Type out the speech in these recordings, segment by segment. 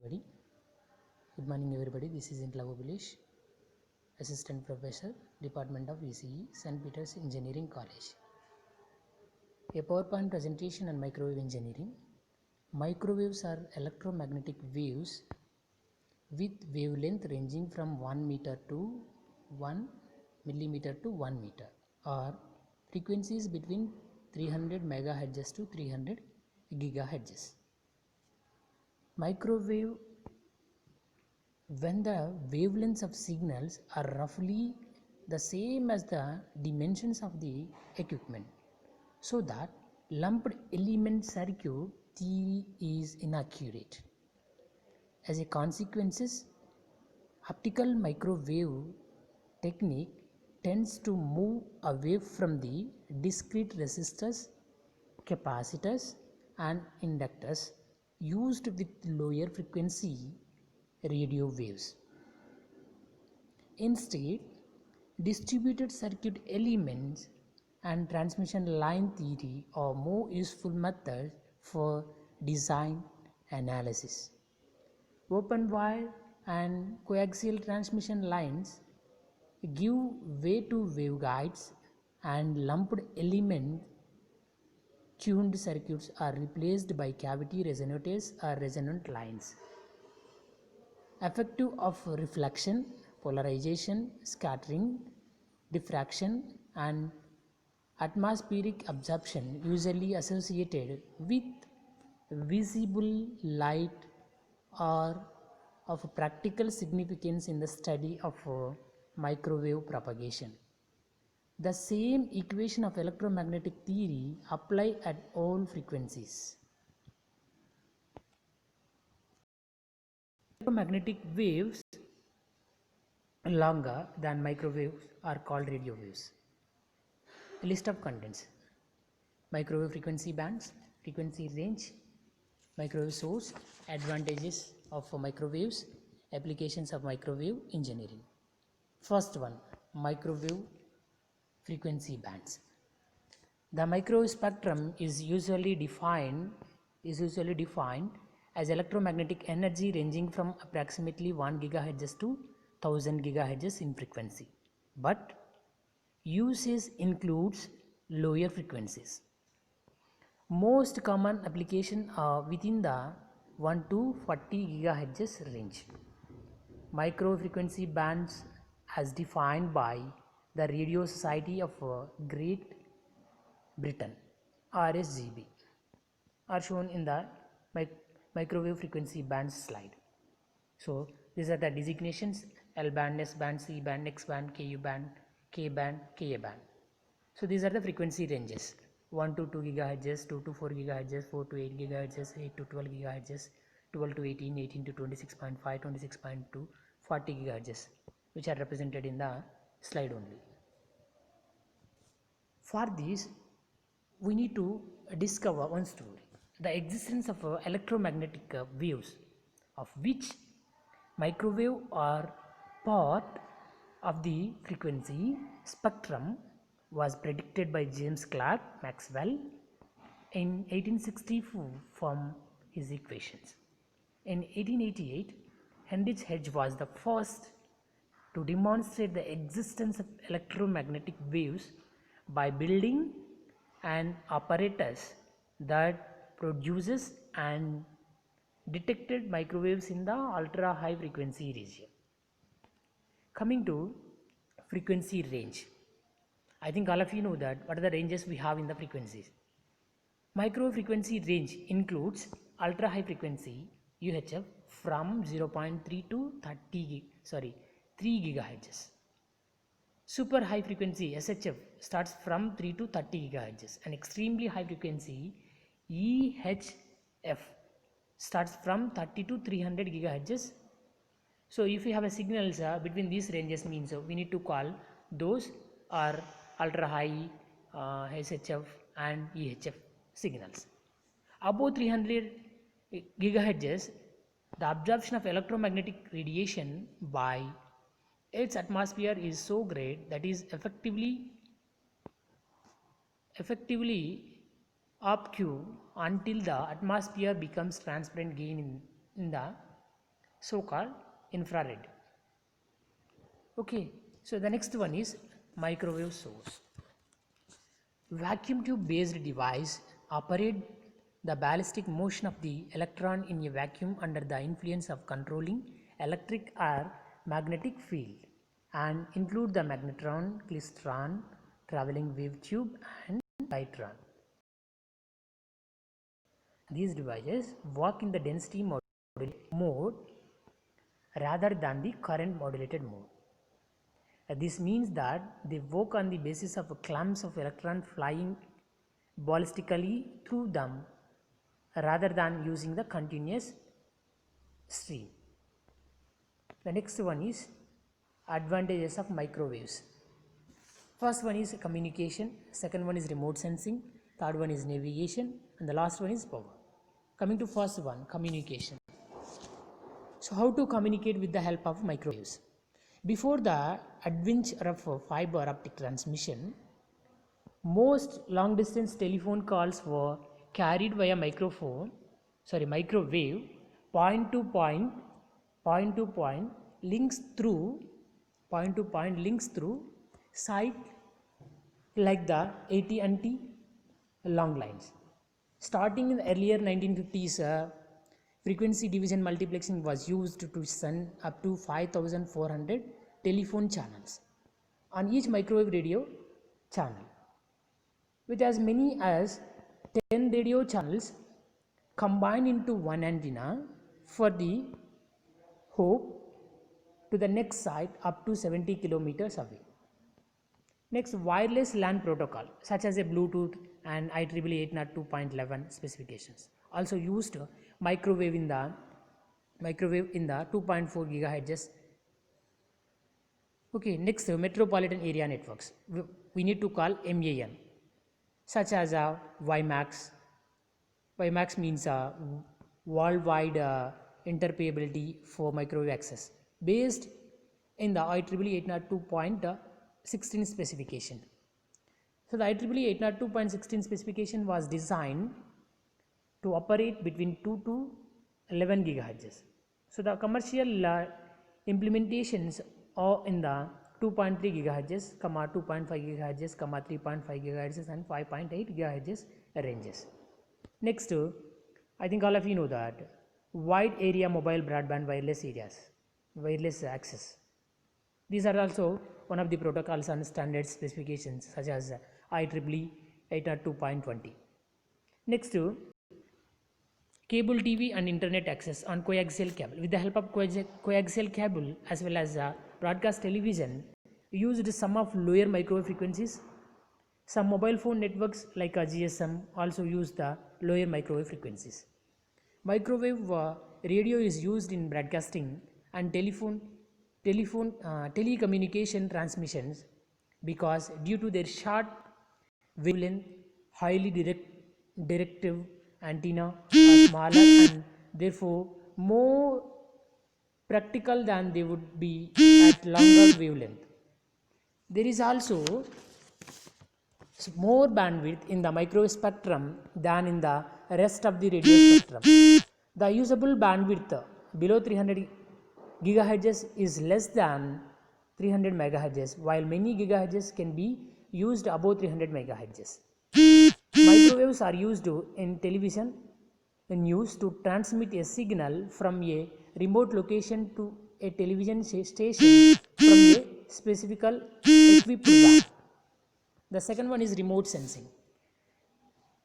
Good morning everybody. This is Intla Bilish, Assistant Professor, Department of ECE, St. Peter's Engineering College. A PowerPoint presentation on microwave engineering. Microwaves are electromagnetic waves with wavelength ranging from 1 meter to 1 millimeter to 1 meter, or frequencies between 300 megahertz to 300 gigahertz. Microwave, when the wavelengths of signals are roughly the same as the dimensions of the equipment, so that lumped element circuit theory is inaccurate. As a consequence, optical microwave technique tends to move away from the discrete resistors, capacitors and inductors used with lower frequency radio waves. Instead, distributed circuit elements and transmission line theory are more useful methods for design analysis. Open wire and coaxial transmission lines give way to waveguides, and lumped element tuned circuits are replaced by cavity resonators or resonant lines. Effective of reflection, polarization, scattering, diffraction and atmospheric absorption usually associated with visible light are of practical significance in the study of microwave propagation. The same equation of electromagnetic theory apply at all frequencies. Electromagnetic waves longer than microwaves are called radio waves. A list of contents: microwave frequency bands, frequency range, microwave source, advantages of microwaves, applications of microwave engineering. First one, microwave frequency bands. The microwave spectrum is usually defined as electromagnetic energy ranging from approximately 1 GHz to 1000 GHz in frequency, but usage includes lower frequencies. Most common applications are within the 1 to 40 GHz range. Microwave frequency bands as defined by the Radio Society of Great Britain, RSGB, are shown in the microwave frequency bands slide. So these are the designations: L band, S band, C band, X band, KU band, K band, Ka band. So these are the frequency ranges: 1 to 2 GHz, 2 to 4 GHz, 4 to 8 GHz, 8 to 12 GHz, 12 to 18, 18 to 26.5, 26.2, 40 GHz, which are represented in the slide only. For this, we need to discover one story: the existence of electromagnetic waves, of which microwave are part of the frequency spectrum, was predicted by James Clerk Maxwell in 1864 from his equations. In 1888, Heinrich Hertz was the first to demonstrate the existence of electromagnetic waves by building an apparatus that produces and detected microwaves in the ultra high frequency region. Coming to frequency range, I think all of you know that what are the ranges we have in the frequencies. Microwave frequency range includes ultra high frequency UHF from 0.3 to 3 GHz. Super high frequency SHF starts from 3 to 30 GHz, and extremely high frequency EHF starts from 30 to 300 GHz. So if we have a signals between these ranges, means we need to call those are ultra high SHF and EHF signals. Above 300 GHz, the absorption of electromagnetic radiation by Earth's atmosphere is so great that is effectively obscure until the atmosphere becomes transparent again in the so called infrared. Okay, so the next one is microwave source. Vacuum tube based device operate the ballistic motion of the electron in a vacuum under the influence of controlling electric or magnetic field and include the magnetron, klystron, traveling wave tube and lightron. These devices work in the density mode rather than the current modulated mode. This means that they work on the basis of clumps of electrons flying ballistically through them rather than using the continuous stream. The next one is advantages of microwaves. First one is communication, second one is remote sensing, third one is navigation, and the last one is power. Coming to first one, communication. So how to communicate with the help of microwaves? Before the adventure of fiber optic transmission, most long distance telephone calls were carried via microwave, point to point links through site like the AT&T long lines. Starting in the earlier 1950s, frequency division multiplexing was used to send up to 5,400 telephone channels on each microwave radio channel, with as many as 10 radio channels combined into one antenna for the hope to the next site up to 70 kilometers away. Next, wireless LAN protocol such as a Bluetooth and IEEE 802.11 specifications also used microwave in the 2.4 gigahertz. Okay, next, metropolitan area networks we need to call MAN, such as WiMAX. WiMAX means worldwide interoperability for microwave access based in the IEEE 802.16 specification. So the IEEE 802.16 specification was designed to operate between 2 to 11 gigahertz. So the commercial implementations are in the 2.3 gigahertz, 2.5 gigahertz, 3.5 gigahertz and 5.8 gigahertz ranges. Next, I think all of you know that wide area mobile broadband wireless access. These are also one of the protocols and standard specifications such as IEEE 802.20. Next, cable TV and internet access on coaxial cable. With the help of coaxial cable as well as broadcast television, used some of lower microwave frequencies. Some mobile phone networks like GSM also use the lower microwave frequencies. Microwave radio is used in broadcasting and telecommunication transmissions because due to their short wavelength, highly directive antenna are smaller and therefore more practical than they would be at longer wavelength. There is also more bandwidth in the microwave spectrum than in the rest of the radio spectrum. The usable bandwidth below 300 gigahertz is less than 300 megahertz, while many gigahertz can be used above 300 megahertz. Microwaves are used in television news to transmit a signal from a remote location to a television station from a specific equipped van. The second one is remote sensing.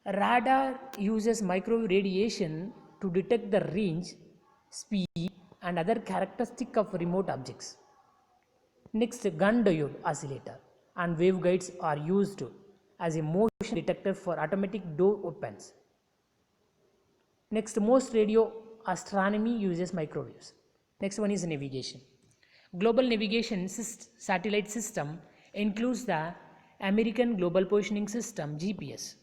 Radar uses microwave radiation to detect the range, speed and other characteristics of remote objects. Next, gun diode oscillator and waveguides are used as a motion detector for automatic door opens. Next, most radio astronomy uses microwaves. Next one is navigation. Global navigation satellite system includes the American Global Positioning System GPS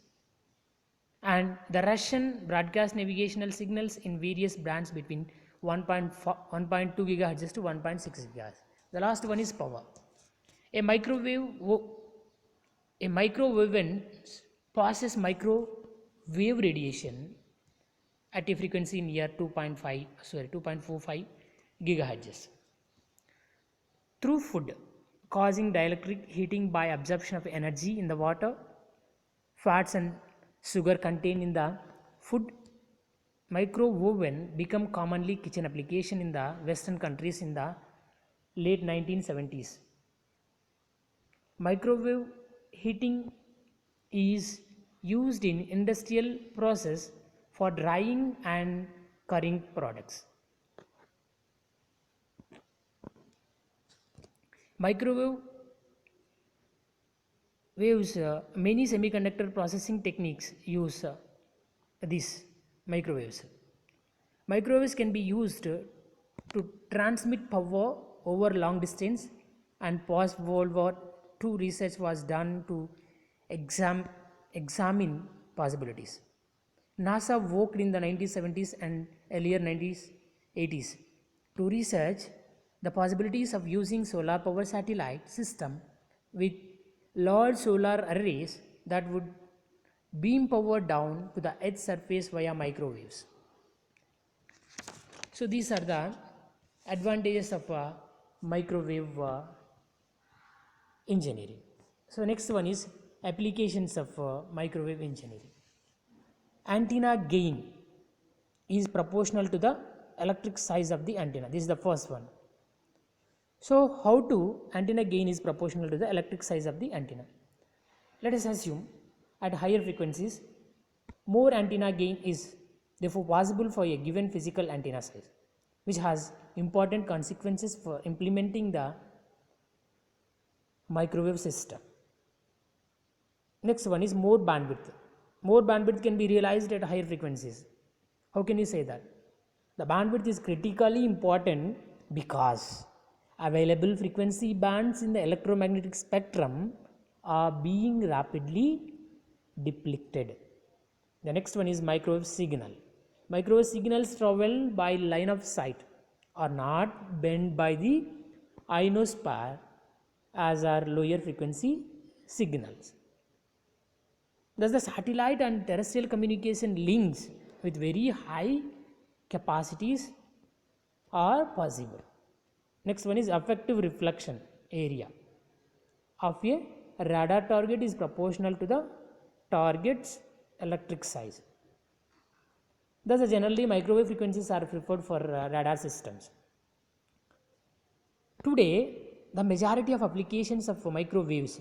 and the Russian broadcast navigational signals in various bands between 1.2 gigahertz to 1.6 gigahertz. The last one is power. A microwave passes microwave radiation at a frequency near 2.45 gigahertz. Through food, causing dielectric heating by absorption of energy in the water, fats and sugar contained in the food. Microwave oven become commonly kitchen application in the Western countries in the late 1970s. Microwave heating is used in industrial process for drying and curing products. Microwave waves, many semiconductor processing techniques use these microwaves. Microwaves can be used to transmit power over long distance, and post World War II research was done to examine possibilities. NASA worked in the 1970s and earlier 1980s to research the possibilities of using solar power satellite system with large solar arrays that would beam power down to the Earth's surface via microwaves. So these are the advantages of microwave engineering. So next one is applications of microwave engineering. Antenna gain is proportional to the electric size of the antenna. This is the first one. So how to antenna gain is proportional to the electric size of the antenna. Let us assume at higher frequencies more antenna gain is therefore possible for a given physical antenna size, which has important consequences for implementing the microwave system. Next one is more bandwidth. More bandwidth can be realized at higher frequencies. How can you say that? The bandwidth is critically important because available frequency bands in the electromagnetic spectrum are being rapidly depleted. The next one is microwave signal. Microwave signals travel by line of sight, are not bent by the ionosphere as are lower frequency signals. Thus, the satellite and terrestrial communication links with very high capacities are possible. Next one is effective reflection area of a radar target is proportional to the target's electric size. Thus, generally microwave frequencies are preferred for radar systems. Today, the majority of applications of microwaves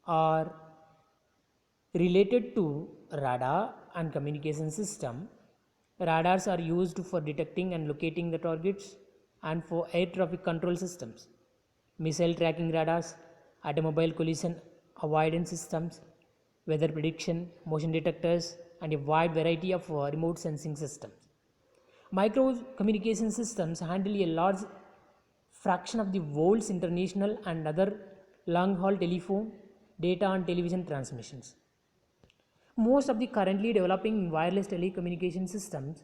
are related to radar and communication system. Radars are used for detecting and locating the targets and for air traffic control systems, missile tracking radars, automobile collision avoidance systems, weather prediction, motion detectors, and a wide variety of remote sensing systems. Microwave communication systems handle a large fraction of the world's international and other long-haul telephone, data and television transmissions. Most of the currently developing wireless telecommunication systems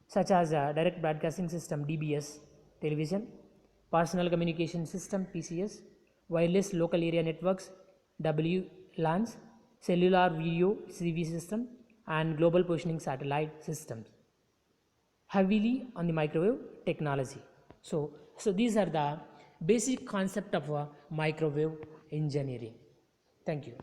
such as direct broadcasting system DBS, television, personal communication system PCS, wireless local area networks WLANs, cellular video CV system and global positioning satellite systems heavily on the microwave technology. So these are the basic concept of microwave engineering. Thank you.